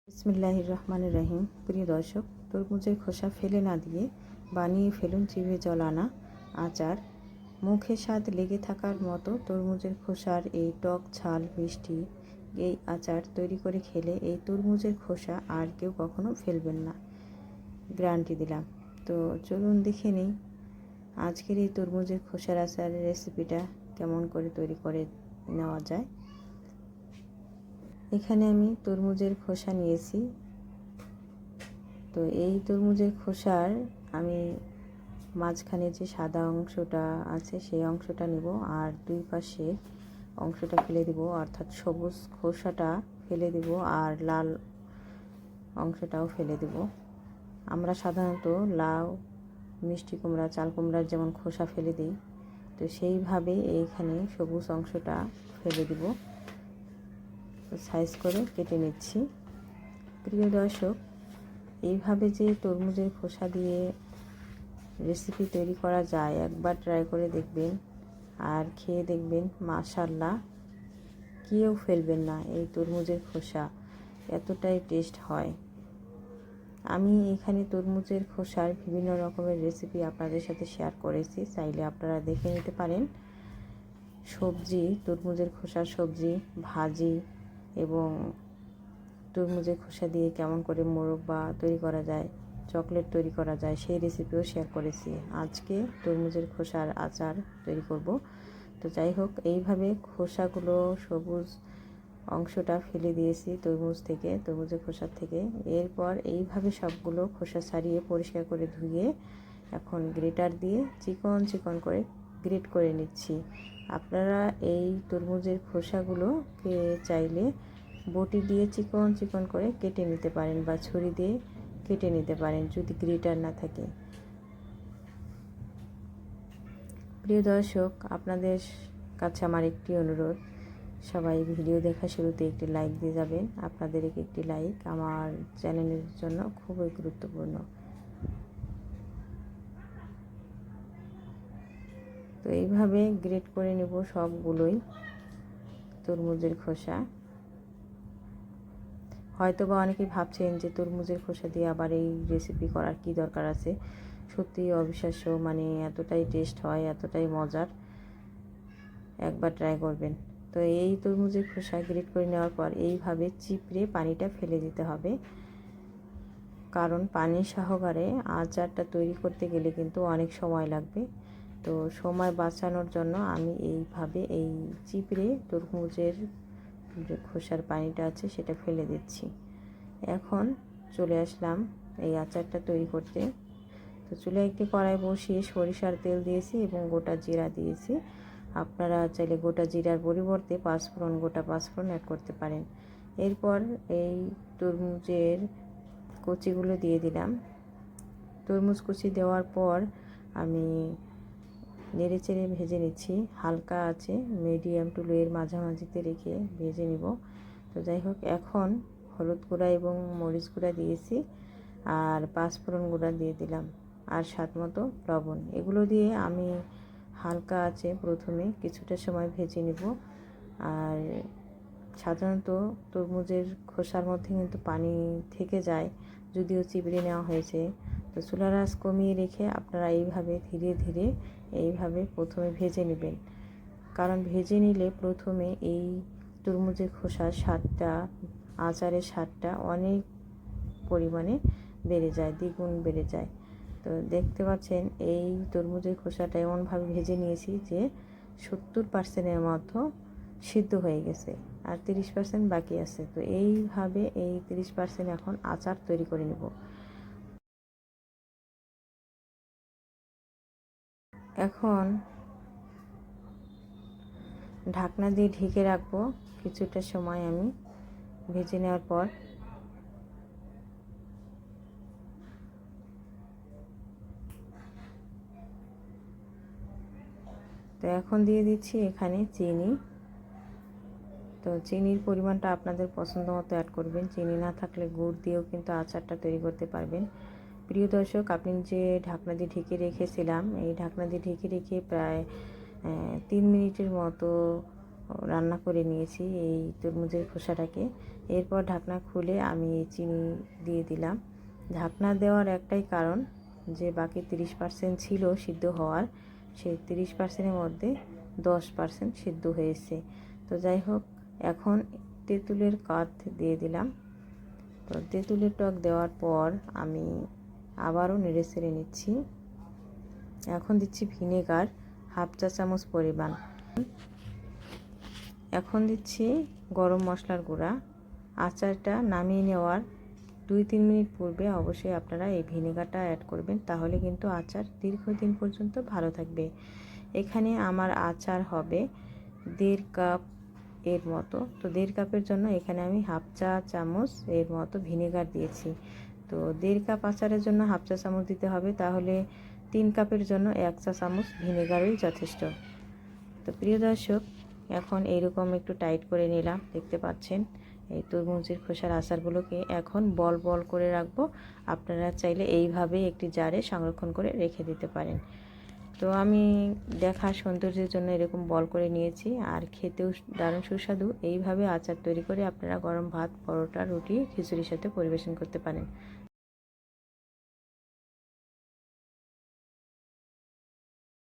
বিসমিল্লাহির রহমানির রহিম। প্রিয় দর্শক, তরমুজের খোসা ফেলে না দিয়ে বানিয়ে ফেলুন জিভে জল আনা আচার। মুখে স্বাদ লেগে থাকার মতো তরমুজের খোসার এই টক ঝাল মিষ্টি এই আচার তৈরি করে খেলে এই তরমুজের খোসা আর কেউ কখনো ফেলবেন না, গ্যারান্টি দিলাম। তো চলুন দেখে নিই আজকের এই তরমুজের খোসার আচারের রেসিপিটা কেমন করে তৈরি করে নেওয়া যায়। এখানে আমি তরমুজের খোসা নিয়েছি। তো এই তরমুজের খোসার আমি মাঝখানে যে সাদা অংশটা আছে সেই অংশটা নেব, আর দুই পাশে অংশটা ফেলে দেব, অর্থাৎ সবুজ খোসাটা ফেলে দেব আর লাল অংশটাও ফেলে দেব। আমরা সাধারণত লাউ, মিষ্টি কুমড়া, চাল কুমড়ার যেমন খোসা ফেলে দিই, তো সেইভাবে এইখানে সবুজ অংশটা ফেলে দেব। সাইজ করে কেটে নিচ্ছি। প্রিয় দর্শক, এইভাবে যে তরমুজের খোসা দিয়ে রেসিপি তৈরি করা যায় একবার ট্রাই করে দেখবেন আর খেয়ে দেখবেন মাশাআল্লাহ, কেউ ফেলবেন না। এই তরমুজের খোসা এতটাই টেস্ট হয়। আমি এখানে তরমুজের খোসার বিভিন্ন রকমের রেসিপি আপনাদের সাথে শেয়ার করেছি, চাইলে আপনারা দেখে নিতে পারেন। সবজি, তরমুজের খোসার সবজি, ভাজি এবং তরমুজের খোসা দিয়ে কেমন করে মোরব্বা তৈরি করা যায়, চকলেট তৈরি করা যায়, সেই রেসিপিও শেয়ার করেছি। আজকে তরমুজের খোসার আচার তৈরি করব। তো যাই হোক, এইভাবে খোসাগুলো সবুজ অংশটা ফেলে দিয়েছি তরমুজের খোসার থেকে। এরপর এইভাবে সবগুলো খোসা ছাড়িয়ে পরিষ্কার করে ধুয়ে এখন গ্রেটার দিয়ে চিকন চিকন করে গ্রেট করে নিচ্ছি। আপনারা এই তরমুজের খোসাগুলোকে চাইলে বটি দিয়ে চিকন চিকন করে কেটে নিতে পারেন বা ছুরি দিয়ে কেটে নিতে পারেন যদি গ্রেটার না থাকে। প্রিয় দর্শক, আপনাদের কাছে আমার একটি অনুরোধ, সবাই ভিডিও দেখা শুরুতে একটি লাইক দিয়ে যাবেন। আপনাদের একটি লাইক আমার চ্যানেলের জন্য খুবই গুরুত্বপূর্ণ। তো এইভাবে গ্রেট করে নেব সবগুলোই তরমুজের খোসা। হয়তোবা অনেকেই ভাবছেন যে তরমুজের খোসা দিয়ে আবার এই রেসিপি করার কি দরকার আছে। সত্যিই অবিশ্বাস্য, মানে এতটাই টেস্ট হয়, এতটাই মজার, একবার ট্রাই করবেন। তো এই তরমুজের খোসা গ্রেট করে নেওয়ার পর এইভাবে চিপড়ে পানিটা ফেলে দিতে হবে, কারণ পানি সহকারে আচারটা তৈরি করতে গেলে কিন্তু অনেক সময় লাগবে। তো সময় বাঁচানোর জন্য আমি এইভাবে এই চিপড়ে তরমুজের যে খোসার পানিটা আছে সেটা ফেলে দিচ্ছি। এখন চলে আসলাম এই আচারটা তৈরি করতে। তো চুলায় একটি কড়াই বসিয়ে সরিষার তেল দিয়েছি এবং গোটা জিরা দিয়েছি। আপনারা চাইলে গোটা জিরার পরিবর্তে গোটা পাঁচফোড়ন অ্যাড করতে পারেন। এরপর এই তরমুজের কচিগুলো দিয়ে দিলাম। তরমুজ কুচি দেওয়ার পর আমি নেড়ে চেড়ে ভেজে নিচ্ছি। হালকা আছে মিডিয়াম টু লোয়ের মাঝামাঝিতে রেখে ভেজে নিব। তো যাই হোক, এখন হলুদ গুঁড়া এবং মরিচ গুঁড়া দিয়েছি আর পাঁচফোড়ন গুঁড়া দিয়ে দিলাম আর স্বাদ মতো লবণ। এগুলো দিয়ে আমি হালকা আছে প্রথমে কিছুটা সময় ভেজে নিব। আর সাধারণত তরমুজের খোসার মধ্যে কিন্তু পানি থেকে যায়, যদিও চিবড়ে নেওয়া হয়েছে। তো চুলার আঁচ কমিয়ে রেখে আপনারা এইভাবে ধীরে ধীরে এইভাবে প্রথমে ভেজে নেবেন, কারণ ভেজে নিলে প্রথমে এই তরমুজের খোসার স্বাদটা, আচারের স্বাদটা অনেক পরিমাণে বেড়ে যায়, দ্বিগুণ বেড়ে যায়। তো দেখতে পাচ্ছেন এই তরমুজের খোসাটা এমনভাবে ভেজে নিয়েছি যে 70%-এর মতো সিদ্ধ হয়ে গেছে, আর 30% বাকি আছে। তো এইভাবে এই 30% এখন আচার তৈরি করে নেব। এখন ঢাকনা দিয়ে ঢেকে রাখবো কিছুটা সময় আমি ভেজে নেওয়ার পর। তো এখন দিয়ে দিচ্ছি এখানে চিনি। তো চিনির পরিমাণটা আপনাদের পছন্দ মতো অ্যাড করবেন। চিনি না থাকলে গুড় দিয়েও কিন্তু আচারটা তৈরি করতে পারবেন। প্রিয় দর্শক, আপনি যে ঢাকনা দিয়ে ঢেকে রেখেছিলাম, এই ঢাকনা দিয়ে ঢেকে রেখে প্রায় 3 মিনিটের মতো রান্না করে নিয়েছি এই তরমুজের খোসাটাকে। এরপর ঢাকনা খুলে আমি চিনি দিয়ে দিলাম। ঢাকনা দেওয়ার একটাই কারণ যে বাকি 30% ছিল সিদ্ধ হওয়ার, সেই 30%-এর মধ্যে 10% সিদ্ধ হয়েছে। তো যাই হোক, এখন তেঁতুলের কাঠ দিয়ে দিলাম। তো তেঁতুলের টক দেওয়ার পর আমি আবারও নেড়ে ছেড়ে নিচ্ছি। এখন দিচ্ছি ভিনেগার 1/2 চা চামচ পরিমাণ। এখন দিচ্ছি গরম মশলার গুঁড়া। আচারটা নামিয়ে নেওয়ার 2-3 মিনিট পূর্বে অবশ্যই আপনারা এই ভিনেগারটা অ্যাড করবেন, তাহলে কিন্তু আচার দীর্ঘদিন পর্যন্ত ভালো থাকবে। এখানে আমার আচার হবে 1.5 কাপ এর মতো। তো 1.5 কাপের জন্য এখানে আমি 1/2 চা চামচ এর মতো ভিনেগার দিয়েছি। তো 1.5 কাপ আচারের জন্য 1/2 চা চামচ দিতে হবে, তাহলে 3 কাপের জন্য 1 চা চামচ ভিনেগারই যথেষ্ট। তো প্রিয় দর্শক, এখন এইরকম একটু টাইট করে নিলাম, দেখতে পাচ্ছেন। এই তরমুজের খোসার আচারগুলোকে এখন বল বল করে রাখবো। আপনারা চাইলে এইভাবে একটি জারে সংরক্ষণ করে রেখে দিতে পারেন। তো আমি দেখার সৌন্দর্যের জন্য এরকম বল করে নিয়েছি, আর খেতেও দারুণ সুস্বাদু। এইভাবে আচার তৈরি করে আপনারা গরম ভাত, পরোটা, রুটি, খিচুড়ির সাথে পরিবেশন করতে পারেন।